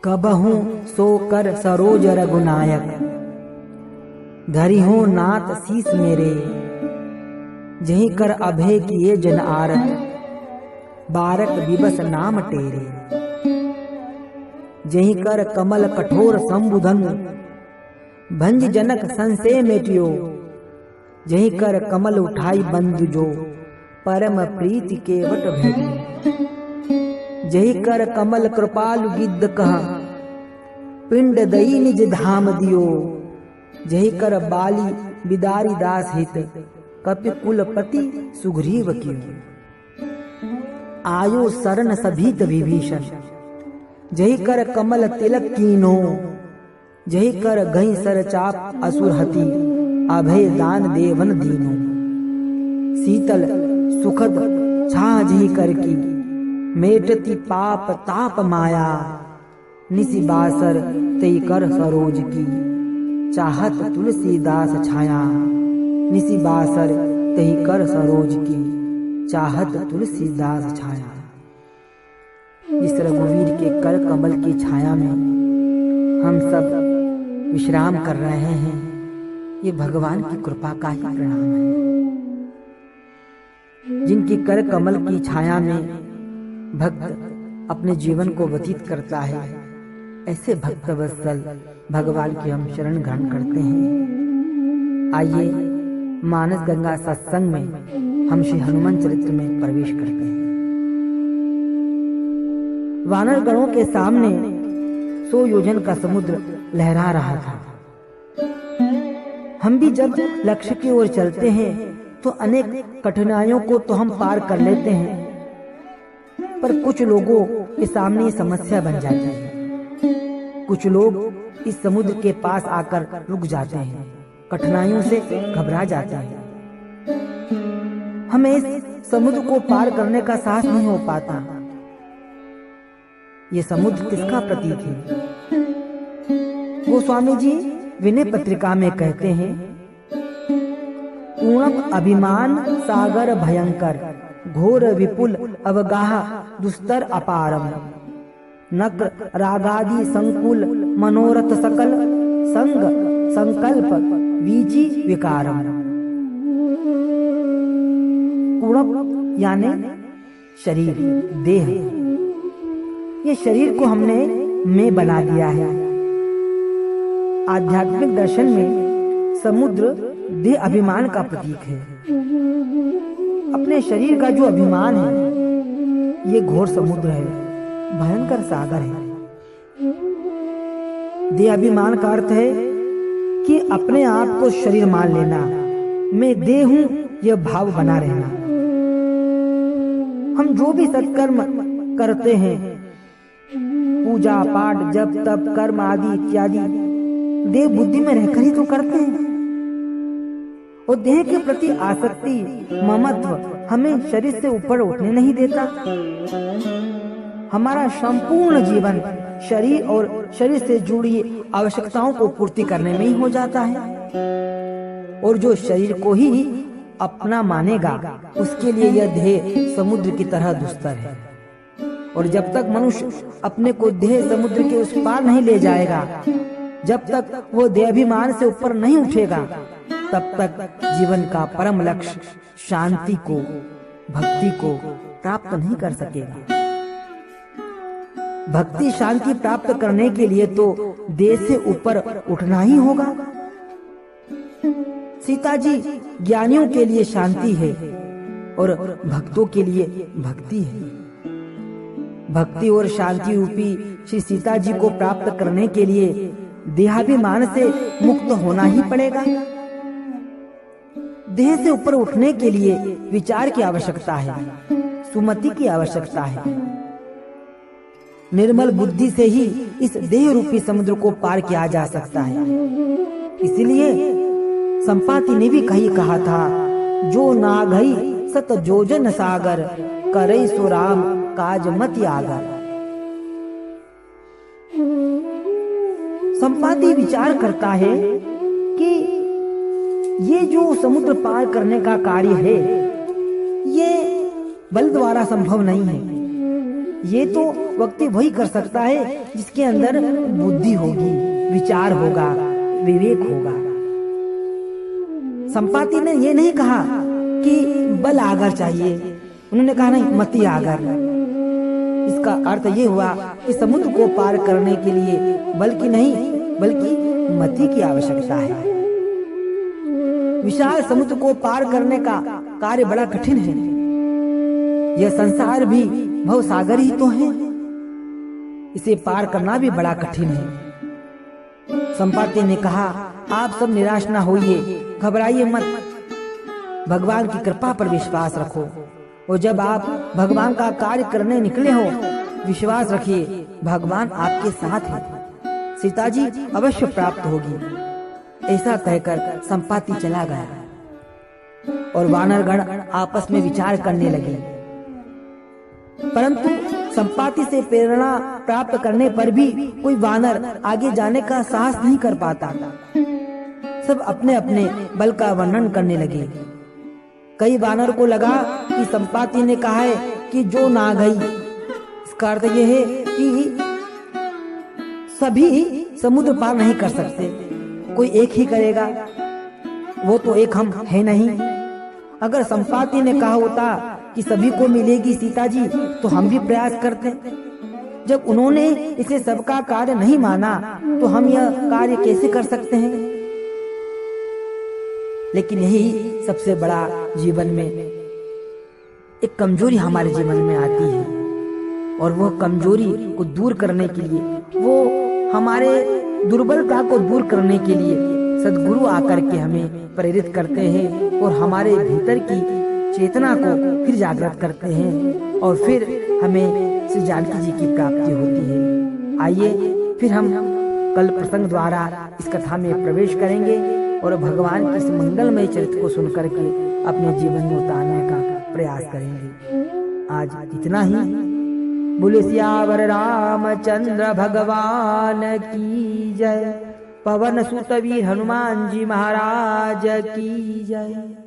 कबहू सो कर सरोज रघुनायक, धरि हो नाथ शीस मेरे। जहीं कर अभय किए जन आरत, बारक विबस नाम टेरे। जहीं कर कमल कठोर संबुधन, भंज जनक संशय मेटियो। जहीं कर कमल उठाई बंधु जो, परम प्रीति के वट भेदी। जहीं कर कमल कृपालु गिद्ध कहा, पिंड दई निज धाम दियो। जहीं कर बाली बिदारी दास हित, कपि कुलपति सुग्रीव कियो। आयो शरण सभीत विभीषण, जहीं कर कमल तिलक कीनो। जहीं कर गई सर चाप असुर हति, अभय दान देवन दीनो। शीतल सुखद छाह जहीं कर की, मेटती पाप ताप माया। निसि बासर तई कर सरोज की, चाहत तुलसीदास छाया। निसि बासर तई कर सरोज की, चाहत तुलसीदास छाया। इस रघुवीर के कर कमल की छाया में हम सब विश्राम कर रहे हैं। ये भगवान की कृपा का ही परिणाम है। जिनकी कर कमल की छाया में भक्त अपने जीवन को व्यतीत करता है, ऐसे भक्त वत्सल भगवान की हम शरण ग्रहण करते हैं। आइए मानस गंगा सत्संग में हम श्री हनुमान चरित्र में प्रवेश करते हैं। वानर गणों के सामने 100 योजन का समुद्र लहरा रहा था। हम भी जब लक्ष्य की ओर चलते हैं तो अनेक कठिनाइयों को तो हम पार कर लेते हैं, पर कुछ लोगों के सामने ये समस्या बन जाती है। कुछ लोग इस समुद्र के पास आकर रुक जाते हैं, कठिनाइयों से घबरा जाते हैं। हमें इस समुद्र को पार करने का साहस नहीं हो पाता। ये समुद्र किसका प्रतीक है? गोस्वामी जी विनय पत्रिका में कहते हैं, पूर्णम अभिमान सागर भयंकर, घोर विपुल अवगाह दुस्तर अपारम। नक्र रागादि संकुल मनोरथ सकल, संग संकल्प वीची विकारम। पूर्णम यानी शरीर, देह। ये शरीर को हमने मैं बना दिया है। आध्यात्मिक दर्शन में समुद्र देह अभिमान का प्रतीक है। अपने शरीर का जो अभिमान है, ये घोर समुद्र है, भयंकर सागर है। देह अभिमान का अर्थ है कि अपने आप को शरीर मान लेना, मैं देह हूं, यह भाव बना रहना। हम जो भी सत्कर्म करते हैं, पूजा पाठ जप तप कर्म आदि इत्यादि, देह बुद्धि में रहकर ही तो करते हैं। और देह के प्रति आसक्ति ममत्व हमें शरीर से ऊपर उठने नहीं देता। हमारा संपूर्ण जीवन शरीर और शरीर से जुड़ी आवश्यकताओं को पूर्ति करने में ही हो जाता है। और जो शरीर को ही अपना मानेगा, उसके लिए यह देह समुद्र की तरह दुस्तर है। और जब तक मनुष्य अपने को देह समुद्र के उस पार नहीं ले जाएगा, जब तक वो देहाभिमान से ऊपर नहीं उठेगा, तब तक जीवन का परम लक्ष्य शांति को, भक्ति को प्राप्त नहीं कर सकेगा। भक्ति शांति प्राप्त करने के लिए तो देह से ऊपर उठना ही होगा। सीता जी ज्ञानियों के लिए शांति है और भक्तों के लिए भक्ति है। भक्ति और शांति रूपी श्री सीता जी को प्राप्त करने के लिए देहाभिमान से मुक्त होना ही पड़ेगा। देह से ऊपर उठने के लिए विचार की आवश्यकता है, सुमति की आवश्यकता है। निर्मल बुद्धि से ही इस देह रूपी समुद्र को पार किया जा सकता है। इसलिए संपाति ने भी कहा था, जो नागई सत जोजन सागर, करई सुराम काज मति आगर। संपाति विचार करता है कि ये जो समुद्र पार करने का कार्य है, ये बल द्वारा संभव नहीं है। ये तो व्यक्ति वही कर सकता है जिसके अंदर बुद्धि होगी, विचार होगा, विवेक होगा। संपाति ने ये नहीं कहा कि बल आगर चाहिए, उन्होंने कहा नहीं, मति आगर। इसका अर्थ ये हुआ कि समुद्र को पार करने के लिए बल की नहीं बल्कि मति की आवश्यकता है। विशाल समुद्र को पार करने का कार्य बड़ा कठिन है। यह संसार भी भव सागर ही तो है, इसे पार करना भी बड़ा कठिन है। संपाति ने कहा, आप सब निराश ना होइए, घबराइए मत, भगवान की कृपा पर विश्वास रखो। और जब आप भगवान का कार्य करने निकले हो, विश्वास रखिए भगवान आपके साथ है, सीता जी अवश्य प्राप्त होगी। ऐसा कहकर संपाति चला गया और वानरगण आपस में विचार करने लगे। परंतु संपाति से प्रेरणा प्राप्त करने पर भी कोई वानर आगे जाने का साहस नहीं कर पाता। सब अपने अपने बल का वर्णन करने लगे। कई वानर को लगा कि संपाति ने कहा है कि जो ना गई, इसका अर्थ यह है कि सभी समुद्र पार नहीं कर सकते, कोई एक ही करेगा, वो तो एक हम है नहीं। अगर संपाति ने कहा होता कि सभी को मिलेगी सीता जी, तो हम भी प्रयास करते। जब उन्होंने इसे सबका कार्य नहीं माना, तो हम यह कार्य कैसे कर सकते हैं। लेकिन यही सबसे बड़ा जीवन में एक कमजोरी हमारे जीवन में आती है, और वह कमजोरी को दूर करने के लिए, वो हमारे दुर्बलता को दूर करने के लिए सद्गुरु आकर के हमें प्रेरित करते हैं और हमारे भीतर की चेतना को फिर जागृत करते हैं, और फिर हमें श्री जानकी जी की प्राप्ति होती है। आइए फिर हम कल प्रसंग द्वारा इस कथा में प्रवेश करेंगे और भगवान के इस मंगलमय चरित्र को सुनकर के अपने जीवन में उतारने का प्रयास करेंगे। आज इतना ही। बोले सियावर रामचंद्र भगवान की जय। पवन सुत वीर हनुमान जी महाराज की जय।